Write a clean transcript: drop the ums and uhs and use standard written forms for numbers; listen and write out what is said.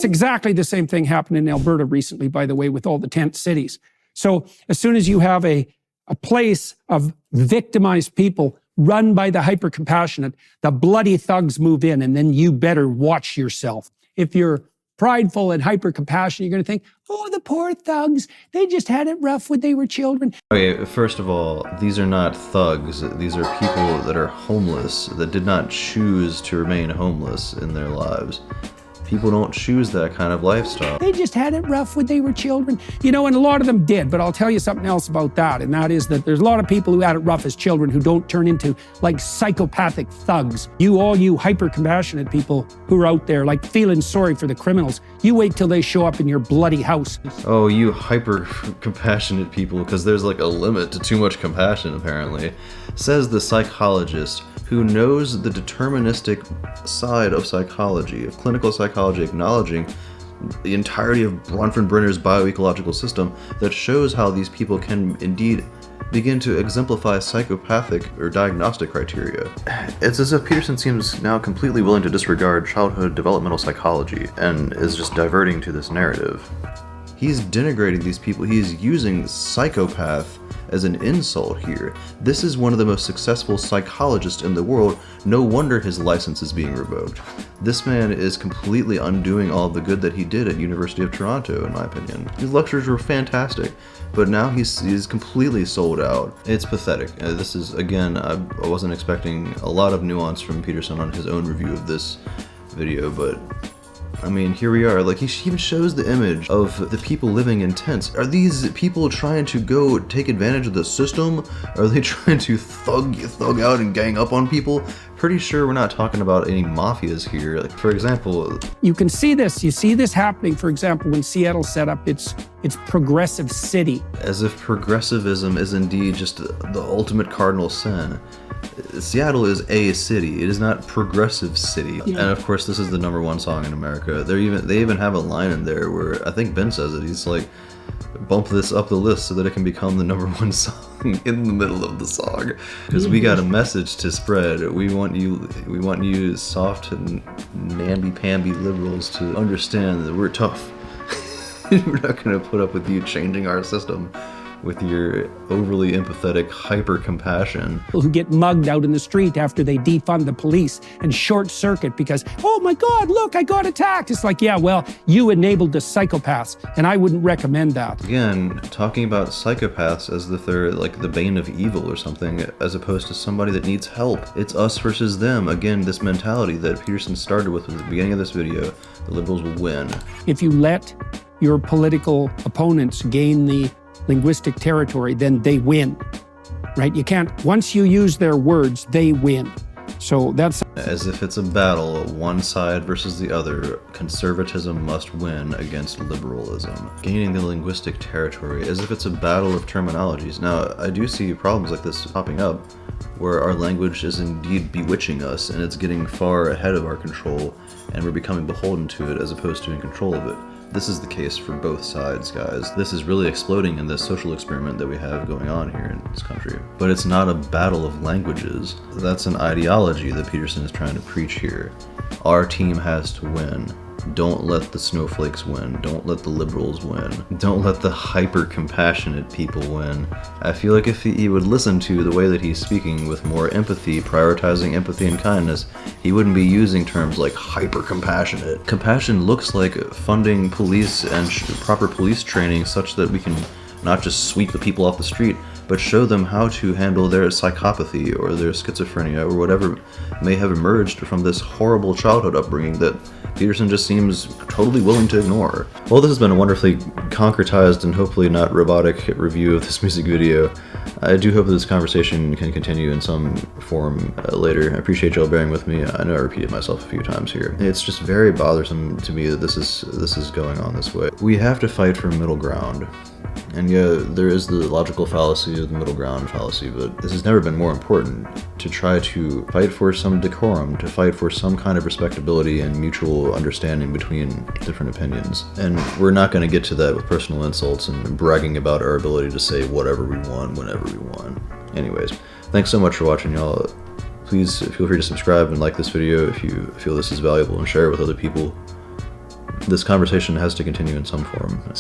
It's exactly the same thing happened in Alberta recently, by the way, with all the tent cities. So as soon as you have a place of victimized people run by the hyper-compassionate, the bloody thugs move in, and then you better watch yourself. If you're prideful and hyper-compassionate, you're going to think, oh, the poor thugs, they just had it rough when they were children. Okay, first of all, these are not thugs. These are people that are homeless, that did not choose to remain homeless in their lives. People don't choose that kind of lifestyle. They just had it rough when they were children. You know, and a lot of them did, but I'll tell you something else about that, and that is that there's a lot of people who had it rough as children who don't turn into, like, psychopathic thugs. All you hyper-compassionate people who are out there, like, feeling sorry for the criminals, you wait till they show up in your bloody house. Oh, you hyper-compassionate people, because there's, like, a limit to too much compassion, apparently. Says the psychologist who knows the deterministic side of psychology, of clinical psychology, acknowledging the entirety of Bronfenbrenner's bioecological system that shows how these people can indeed begin to exemplify psychopathic or diagnostic criteria. It's as if Peterson seems now completely willing to disregard childhood developmental psychology and is just diverting to this narrative. He's denigrating these people. He's using psychopath as an insult here. This is one of the most successful psychologists in the world. No wonder his license is being revoked. This man is completely undoing all the good that he did at University of Toronto, in my opinion. His lectures were fantastic, but now he's completely sold out. It's pathetic. This is, again, I wasn't expecting a lot of nuance from Peterson on his own review of this video, but I mean, here we are. Like, he even shows the image of the people living in tents. Are these people trying to go take advantage of the system? Are they trying to thug out and gang up on people? Pretty sure we're not talking about any mafias here. Like, for example, you can see this. You see this happening, for example, when Seattle set up its progressive city. As if progressivism is indeed just the ultimate cardinal sin. Seattle is a city. It is not progressive city. Yeah. And of course, this is the #1 song in America. They even have a line in there where I think Ben says it. He's like, bump this up the list so that it can become the #1 song in the middle of the song. Because we got a message to spread. We want you soft and namby-pamby liberals to understand that we're tough. We're not going to put up with you changing our system with your overly empathetic hyper-compassion. People who get mugged out in the street after they defund the police and short circuit because, oh my God, look, I got attacked. It's like, yeah, well, you enabled the psychopaths, and I wouldn't recommend that. Again, talking about psychopaths as if they're like the bane of evil or something, as opposed to somebody that needs help. It's us versus them. Again, this mentality that Peterson started with at the beginning of this video, the liberals will win. If you let your political opponents gain the linguistic territory, then they win, right? You can't, once you use their words, they win. So that's... As if it's a battle, one side versus the other, conservatism must win against liberalism. Gaining the linguistic territory, as if it's a battle of terminologies. Now, I do see problems like this popping up, where our language is indeed bewitching us, and it's getting far ahead of our control, and we're becoming beholden to it as opposed to in control of it. This is the case for both sides, guys. This is really exploding in this social experiment that we have going on here in this country. But it's not a battle of languages. That's an ideology that Peterson is trying to preach here. Our team has to win. Don't let the snowflakes win. Don't let the liberals win. Don't let the hyper-compassionate people win. I feel like if he would listen to the way that he's speaking with more empathy, prioritizing empathy and kindness, he wouldn't be using terms like hyper-compassionate. Compassion looks like funding police and proper police training such that we can not just sweep the people off the street, but show them how to handle their psychopathy or their schizophrenia or whatever may have emerged from this horrible childhood upbringing that Peterson just seems totally willing to ignore. Well, this has been a wonderfully concretized and hopefully not robotic review of this music video. I do hope that this conversation can continue in some form later. I appreciate y'all bearing with me. I know I repeated myself a few times here. It's just very bothersome to me that this is going on this way. We have to fight for middle ground. And yeah, there is the logical fallacy of the middle ground fallacy, but this has never been more important to try to fight for some decorum, to fight for some kind of respectability and mutual understanding between different opinions. And we're not going to get to that with personal insults and bragging about our ability to say whatever we want, whenever we want. Anyways, thanks so much for watching, y'all. Please feel free to subscribe and like this video if you feel this is valuable, and share it with other people. this conversation has to continue in some form.